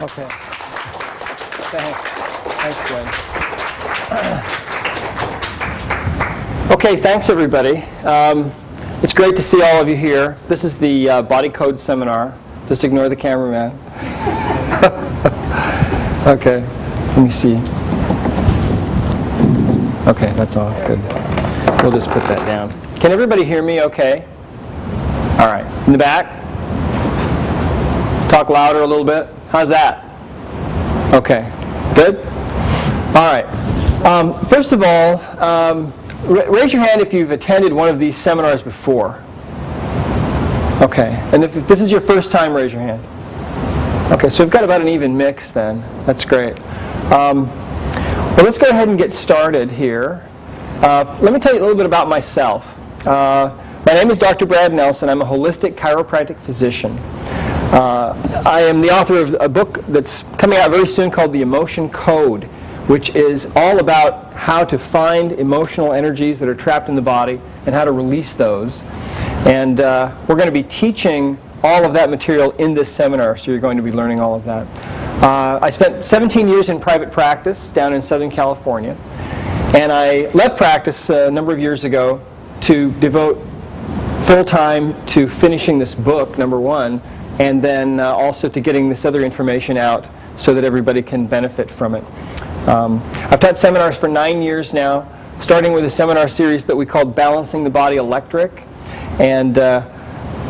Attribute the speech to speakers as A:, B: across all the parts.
A: Okay. Thanks, Glenn. Okay, thanks everybody. It's great to see all of you here. This is the Body Code seminar. Just ignore the cameraman. Okay, let me see. Okay, that's off. Good. We'll just put that down. Can everybody hear me okay? All right. In the back? Talk louder a little bit. How's that? Okay. Good? All right. First of all, raise your hand if you've attended one of these seminars before. Okay. And if this is your first time, raise your hand. Okay, so we've got about an even mix then. That's great. Well, let's go ahead and get started here. Let me tell you a little bit about myself. My name is Dr. Brad Nelson. I'm a holistic chiropractic physician. I am the author of a book that's coming out very soon called The Emotion Code, which is all about how to find emotional energies that are trapped in the body and how to release those. And we're going to be teaching all of that material in this seminar, so you're going to be learning all of that. I spent 17 years in private practice down in Southern California, and I left practice a number of years ago to devote full-time to finishing this book, number one, and then also to getting this other information out so that everybody can benefit from it. I've taught seminars for 9 years now, starting with a seminar series that we called Balancing the Body Electric, and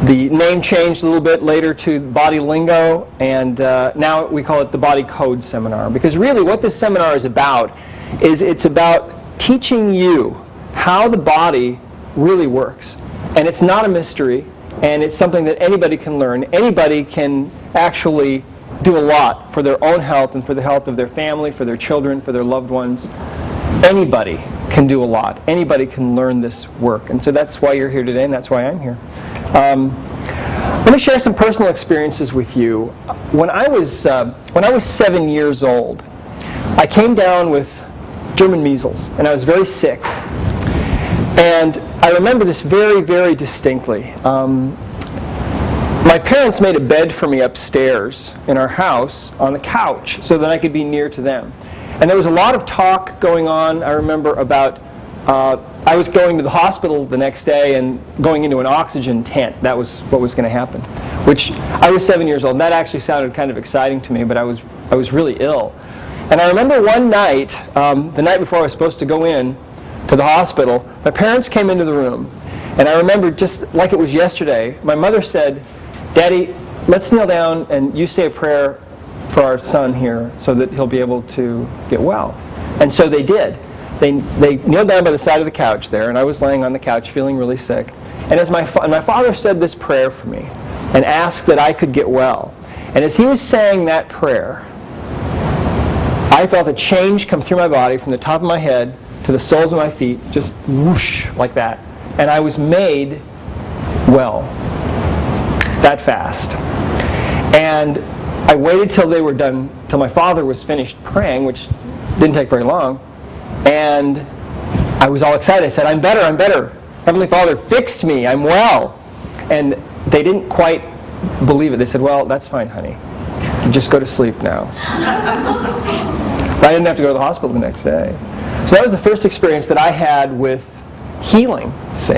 A: the name changed a little bit later to Body Lingo, and now we call it the Body Code Seminar, because really what this seminar is about is it's about teaching you how the body really works. And it's not a mystery, and it's something that anybody can learn. Anybody can actually do a lot for their own health and for the health of their family, for their children, for their loved ones. Anybody can do a lot. Anybody can learn this work. And so that's why you're here today, and that's why I'm here. Let me share some personal experiences with you. When I was 7 years old, I came down with German measles, and I was very sick. And I remember this very, very distinctly. My parents made a bed for me upstairs in our house on the couch so that I could be near to them. And there was a lot of talk going on, I remember, about I was going to the hospital the next day and going into an oxygen tent. That was what was going to happen. Which, I was 7 years old. That actually sounded kind of exciting to me, but I was really ill. And I remember one night, the night before I was supposed to go in to the hospital, my parents came into the room. And I remember, just like it was yesterday, my mother said, "Daddy, let's kneel down and you say a prayer for our son here so that he'll be able to get well." And so they did. They kneeled down by the side of the couch there, and I was laying on the couch feeling really sick. And as my father said this prayer for me and asked that I could get well. And as he was saying that prayer, I felt a change come through my body from the top of my head to the soles of my feet, just whoosh, like that. And I was made well that fast. And I waited till they were done, till my father was finished praying, which didn't take very long. And I was all excited. I said, I'm better, I'm better. Heavenly Father fixed me, I'm well. And they didn't quite believe it. They said, well, that's fine, honey. Just go to sleep now. But I didn't have to go to the hospital the next day. So that was the first experience that I had with healing, see.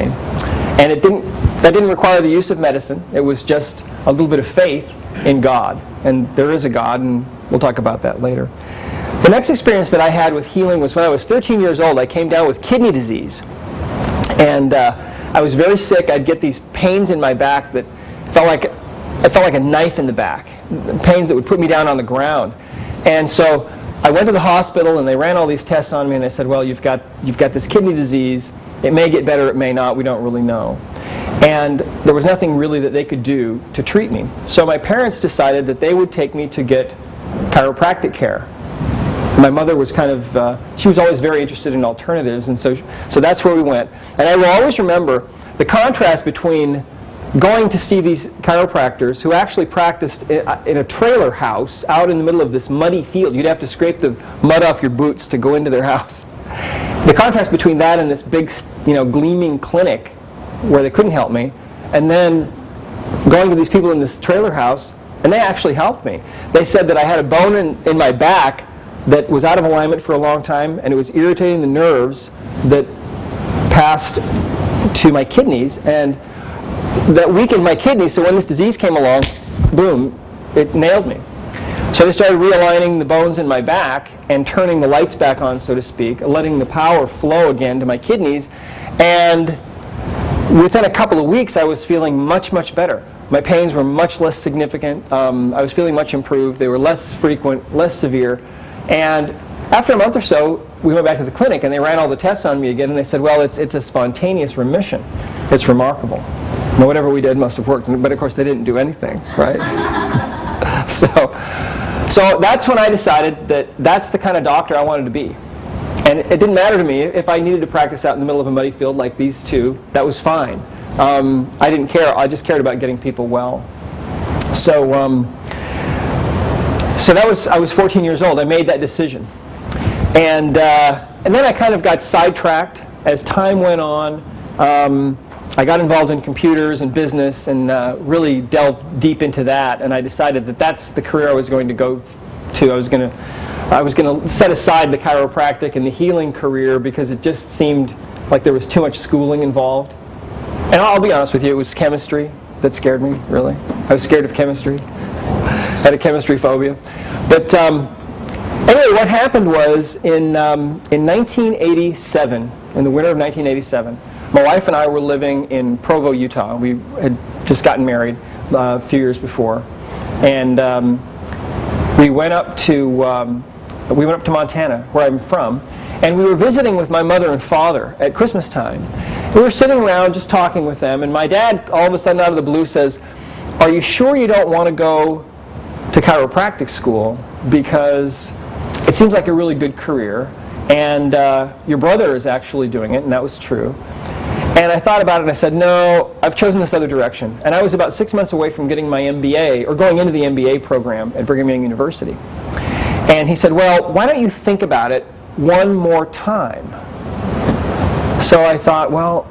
A: And that didn't require the use of medicine. It was just a little bit of faith in God. And there is a God, and we'll talk about that later. The next experience that I had with healing was when I was 13 years old. I came down with kidney disease. And I was very sick. I'd get these pains in my back that felt like a knife in the back. Pains that would put me down on the ground. And so I went to the hospital, and they ran all these tests on me, and they said, well, you've got this kidney disease. It may get better, it may not. We don't really know. And there was nothing really that they could do to treat me. So my parents decided that they would take me to get chiropractic care. My mother was she was always very interested in alternatives, and so that's where we went. And I will always remember the contrast between going to see these chiropractors who actually practiced in a trailer house out in the middle of this muddy field. You'd have to scrape the mud off your boots to go into their house. The contrast between that and this big, gleaming clinic where they couldn't help me, and then going to these people in this trailer house And they actually helped me. They said that I had a bone in my back that was out of alignment for a long time, and it was irritating the nerves that passed to my kidneys, and that weakened my kidneys. So when this disease came along, boom, it nailed me. So they started realigning the bones in my back and turning the lights back on, so to speak, letting the power flow again to my kidneys. And within a couple of weeks, I was feeling much, much better. My pains were much less significant. I was feeling much improved. They were less frequent, less severe. And after a month or so, we went back to the clinic, and they ran all the tests on me again, and they said, well, it's a spontaneous remission. It's remarkable. Now, whatever we did must have worked, but of course they didn't do anything, right? So that's when I decided that that's the kind of doctor I wanted to be. And it didn't matter to me if I needed to practice out in the middle of a muddy field like these two. That was fine. I didn't care. I just cared about getting people well. So I was 14 years old. I made that decision. And then I kind of got sidetracked as time went on. I got involved in computers and business and really delved deep into that. And I decided that that's the career I was going to go to. I was going to set aside the chiropractic and the healing career because it just seemed like there was too much schooling involved. And I'll be honest with you, it was chemistry that scared me, really. I was scared of chemistry. I had a chemistry phobia. But anyway, what happened was in 1987, in the winter of 1987, my wife and I were living in Provo, Utah. We had just gotten married a few years before. And we went up to Montana, where I'm from, and we were visiting with my mother and father at Christmas time. We were sitting around just talking with them, and my dad all of a sudden out of the blue says, "Are you sure you don't want to go to chiropractic school? Because it seems like a really good career, and your brother is actually doing it," and that was true. And I thought about it and I said, no, I've chosen this other direction. And I was about 6 months away from getting my MBA, or going into the MBA program at Brigham Young University. And he said, well, why don't you think about it one more time? So I thought, well,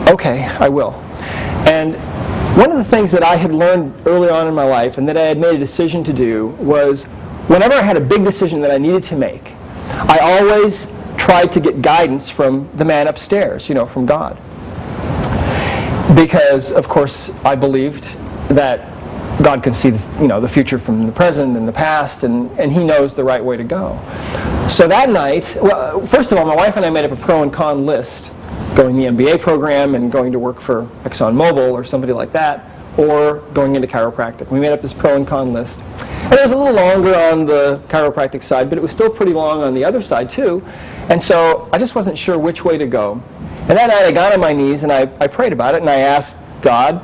A: okay, I will. And one of the things that I had learned early on in my life and that I had made a decision to do was whenever I had a big decision that I needed to make, I always tried to get guidance from the man upstairs, from God. Because, of course, I believed that God can see the future from the present and the past, and He knows the right way to go. So that night, well, first of all, my wife and I made up a pro and con list, going the MBA program and going to work for ExxonMobil or somebody like that, or going into chiropractic. We made up this pro and con list. And it was a little longer on the chiropractic side, but it was still pretty long on the other side too. And so I just wasn't sure which way to go. And that night I got on my knees and I prayed about it, and I asked God,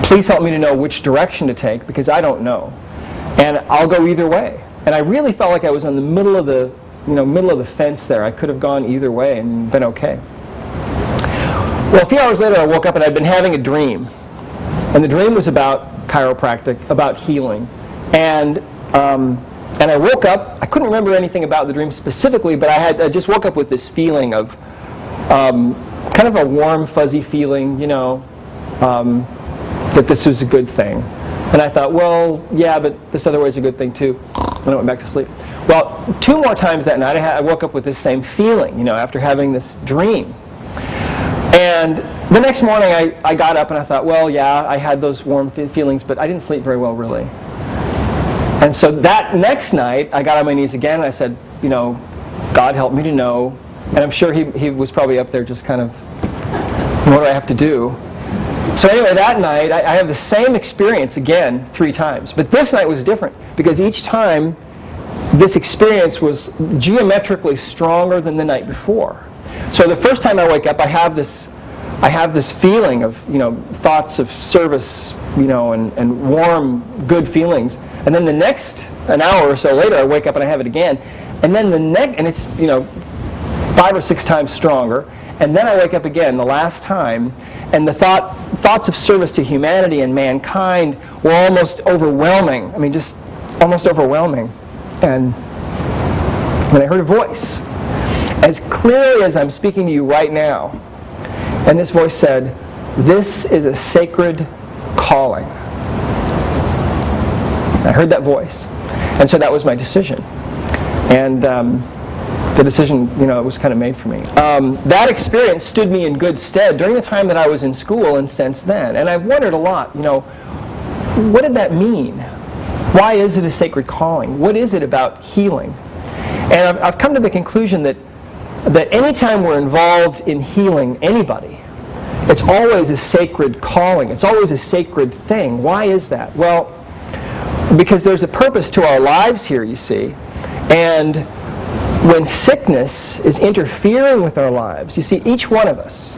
A: please help me to know which direction to take, because I don't know. And I'll go either way. And I really felt like I was in the middle of the fence there. I could have gone either way and been okay. Well, a few hours later I woke up and I'd been having a dream. And the dream was about chiropractic, about healing. And I woke up, I couldn't remember anything about the dream specifically, but I just woke up with this feeling of kind of a warm, fuzzy feeling, that this was a good thing. And I thought, well, yeah, but this other way is a good thing too. And I went back to sleep. Well, 2 more times that night I woke up with this same feeling, after having this dream. And the next morning I got up and I thought, well, yeah, I had those warm feelings, but I didn't sleep very well, really. And so that next night, I got on my knees again and I said, God help me to know. And I'm sure he was probably up there just kind of, what do I have to do? So anyway, that night, I have the same experience again 3 times. But this night was different, because each time, this experience was geometrically stronger than the night before. So the first time I wake up, I have this feeling of, thoughts of service, and warm, good feelings. And then the next, an hour or so later, I wake up and I have it again. And then and it's, 5 or 6 times stronger. And then I wake up again, the last time, and the thoughts of service to humanity and mankind were almost overwhelming. I mean, just almost overwhelming. And I heard a voice, as clearly as I'm speaking to you right now. And this voice said, "This is a sacred calling." I heard that voice. And so that was my decision. And the decision, was kind of made for me. That experience stood me in good stead during the time that I was in school and since then. And I've wondered a lot, what did that mean? Why is it a sacred calling? What is it about healing? And I've come to the conclusion that anytime we're involved in healing anybody, it's always a sacred calling. It's always a sacred thing. Why is that? Well, because there's a purpose to our lives here, you see. And when sickness is interfering with our lives, you see, each one of us,